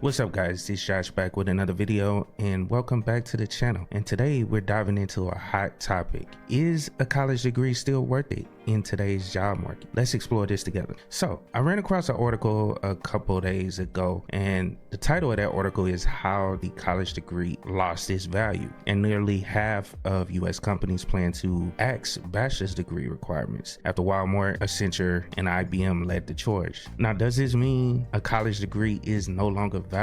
What's up guys, it's Josh back with another video and welcome back to the channel. And today we're diving into a hot topic. Is a college degree still worth it in today's job market? Let's explore this together. So I ran across an article a couple days ago and the title of that article is How the College Degree Lost Its Value. And nearly half of US companies plan to axe bachelor's degree requirements after Walmart, Accenture, and IBM led the charge. Now, does this mean a college degree is no longer valuable?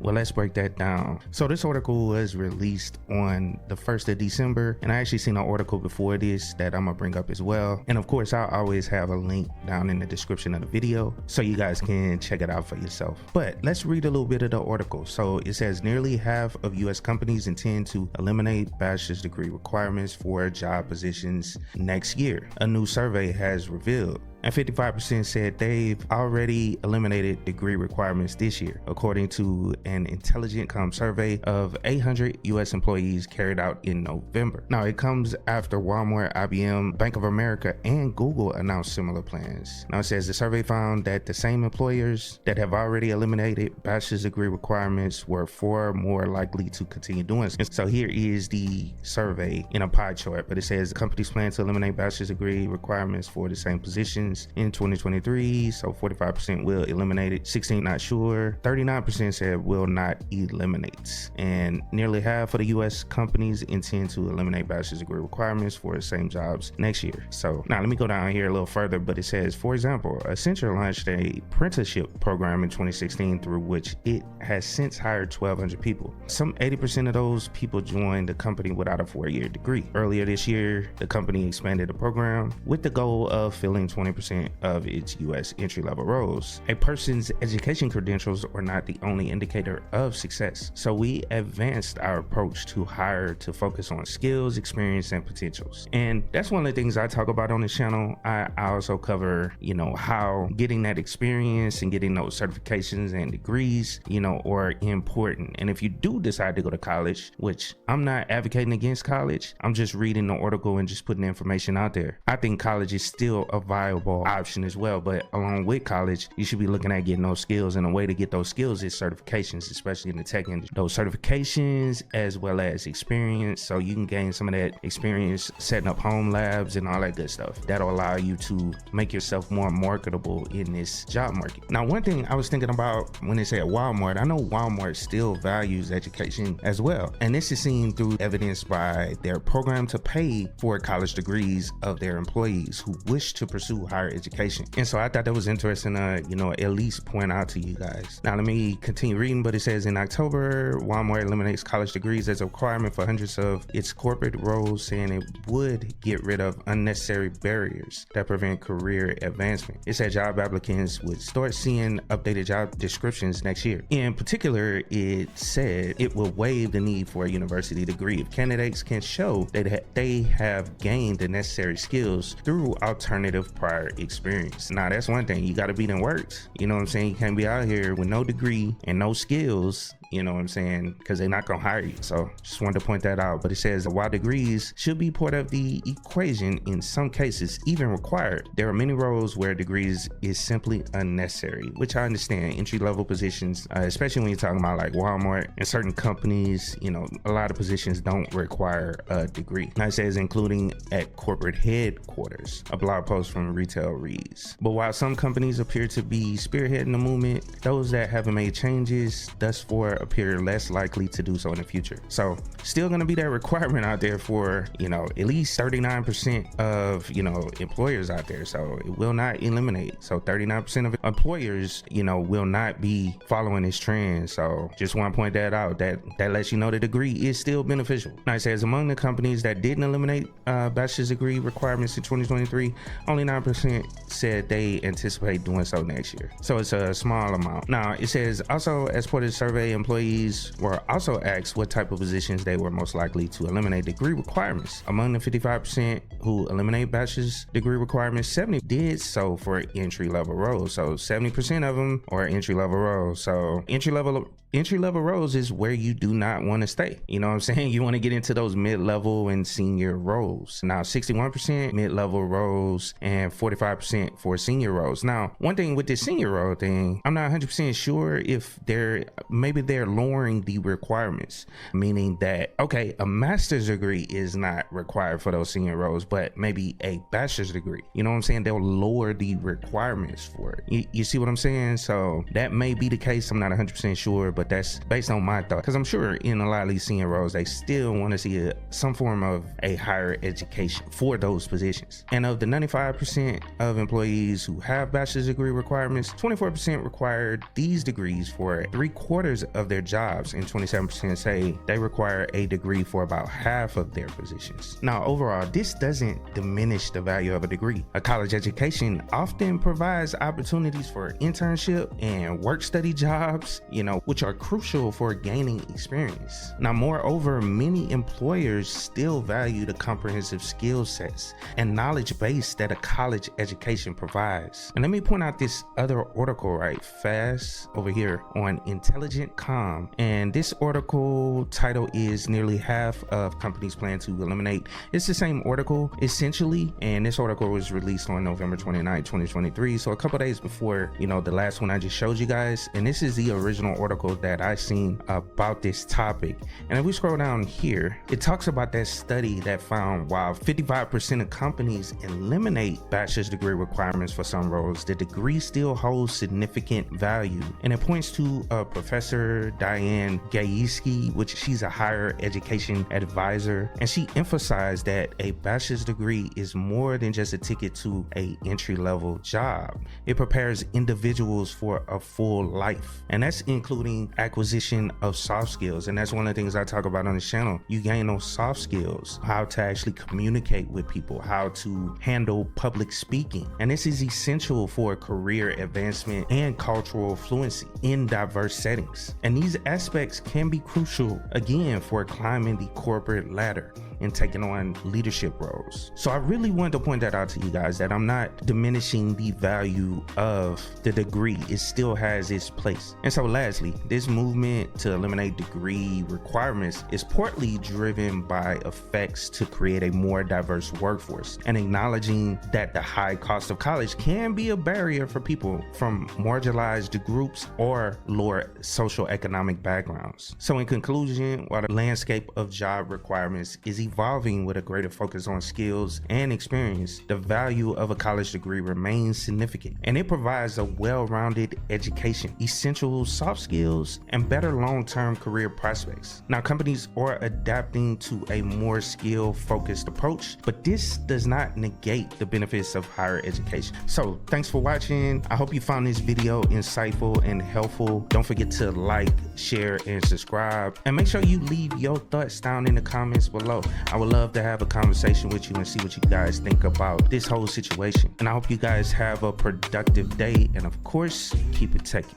Well, let's break that down. So this article was released on the 1st of December, and I actually seen an article before this that I'm gonna bring up as well. And of course, I'll always have a link down in the description of the video so you guys can check it out for yourself. But let's read a little bit of the article. So it says nearly half of US companies intend to eliminate bachelor's degree requirements for job positions next year, a new survey has revealed. And 55% said they've already eliminated degree requirements this year, according to an Intelligent Com survey of 800 US employees carried out in November. Now, it comes after Walmart, IBM, Bank of America, and Google announced similar plans. Now, it says the survey found that the same employers that have already eliminated bachelor's degree requirements were far more likely to continue doing so. So here is the survey in a pie chart, but it says companies plan to eliminate bachelor's degree requirements for the same positions in 2023, so 45% will eliminate it, 16% not sure, 39% said will not eliminate, and nearly half of the US companies intend to eliminate bachelor's degree requirements for the same jobs next year. So now let me go down here a little further, but it says, for example, Accenture launched a apprenticeship program in 2016 through which it has since hired 1,200 people. Some 80% of those people joined the company without a 4-year degree. Earlier this year, the company expanded the program with the goal of filling 20% of its US entry-level roles. A person's education credentials are not the only indicator of success, so we advanced our approach to hire to focus on skills, experience, and potentials. And that's one of the things I talk about on this channel. I also cover, how getting that experience and getting those certifications and degrees, are important. And if you do decide to go to college, which I'm not advocating against college, I'm just reading the article and just putting the information out there. I think college is still a viable option as well, but along with college, you should be looking at getting those skills, and a way to get those skills is certifications, especially in the tech industry. Those certifications as well as experience, so you can gain some of that experience setting up home labs and all that good stuff. That'll allow you to make yourself more marketable in this job market. Now, one thing I was thinking about when they say Walmart, I know Walmart still values education as well, and this is seen through evidence by their program to pay for college degrees of their employees who wish to pursue higher education. And so I thought that was interesting to at least point out to you guys. Now let me continue reading, but it says in October, Walmart eliminates college degrees as a requirement for hundreds of its corporate roles, saying it would get rid of unnecessary barriers that prevent career advancement. It said job applicants would start seeing updated job descriptions next year. In particular, it said it will waive the need for a university degree if candidates can show that they have gained the necessary skills through alternative prior experience. Now, that's one thing. You got to be in works. You know what I'm saying? You can't be out here with no degree and no skills, you know what I'm saying, because they're not gonna hire you. So just wanted to point that out. But it says while degrees should be part of the equation, in some cases even required, there are many roles where degrees is simply unnecessary, which I understand. Entry-level positions, especially when you're talking about like Walmart and certain companies, a lot of positions don't require a degree. Now it says including at corporate headquarters, a blog post from Retail reads. But while some companies appear to be spearheading the movement, those that haven't made changes thus far appear less likely to do so in the future. So still going to be that requirement out there for at least 39% of employers out there. So it will not eliminate. So 39% of employers will not be following this trend. So just want to point that out. That lets you know the degree is still beneficial. Now it says among the companies that didn't eliminate bachelor's degree requirements in 2023, only 9% said they anticipate doing so next year. So it's a small amount. Now it says also, as part of the survey, employees were also asked what type of positions they were most likely to eliminate degree requirements. Among the 55% who eliminate bachelor's degree requirements, 70 did so for entry-level roles. So 70% of them are entry-level roles. So entry-level entry-level roles is where you do not want to stay. You know what I'm saying? You want to get into those mid-level and senior roles. Now, 61% mid-level roles and 45% for senior roles. Now, one thing with this senior role thing, I'm not 100% sure if maybe they're lowering the requirements, meaning that, okay, a master's degree is not required for those senior roles, but maybe a bachelor's degree. You know what I'm saying? They'll lower the requirements for it. You see what I'm saying? So that may be the case. I'm not 100% sure, but that's based on my thought, because I'm sure in a lot of these senior roles, they still want to see some form of a higher education for those positions. And of the 95% of employees who have bachelor's degree requirements, 24% require these degrees for 3/4 of their jobs, and 27% say they require a degree for about half of their positions. Now, overall, this doesn't diminish the value of a degree. A college education often provides opportunities for internship and work study jobs, which are crucial for gaining experience. Now, moreover, many employers still value the comprehensive skill sets and knowledge base that a college education provides. And let me point out this other article right fast over here on Intelligent.com. And this article title is "Nearly Half of Companies Plan to Eliminate." It's the same article essentially, and this article was released on November 29, 2023. So a couple days before, the last one I just showed you guys. And this is the original article that I seen about this topic. And if we scroll down here, it talks about that study that found while 55% of companies eliminate bachelor's degree requirements for some roles, the degree still holds significant value. And it points to Professor Diane Gajewski, which she's a higher education advisor, and she emphasized that a bachelor's degree is more than just a ticket to a entry-level job. It prepares individuals for a full life, and that's including acquisition of soft skills. And that's one of the things I talk about on this channel. You gain those soft skills, how to actually communicate with people, how to handle public speaking, and this is essential for career advancement and cultural fluency in diverse settings. And these aspects can be crucial, again, for climbing the corporate ladder and taking on leadership roles. So I really wanted to point that out to you guys, that I'm not diminishing the value of the degree. It still has its place. And so lastly, this movement to eliminate degree requirements is partly driven by effects to create a more diverse workforce, and acknowledging that the high cost of college can be a barrier for people from marginalized groups or lower socioeconomic backgrounds. So in conclusion, while the landscape of job requirements is evolving with a greater focus on skills and experience, the value of a college degree remains significant, and it provides a well-rounded education, essential soft skills, and better long-term career prospects. Now, companies are adapting to a more skill-focused approach, but this does not negate the benefits of higher education. So thanks for watching. I hope you found this video insightful and helpful. Don't forget to like, share, and subscribe, and make sure you leave your thoughts down in the comments below. I would love to have a conversation with you and see what you guys think about this whole situation. And I hope you guys have a productive day, and of course, keep it techie.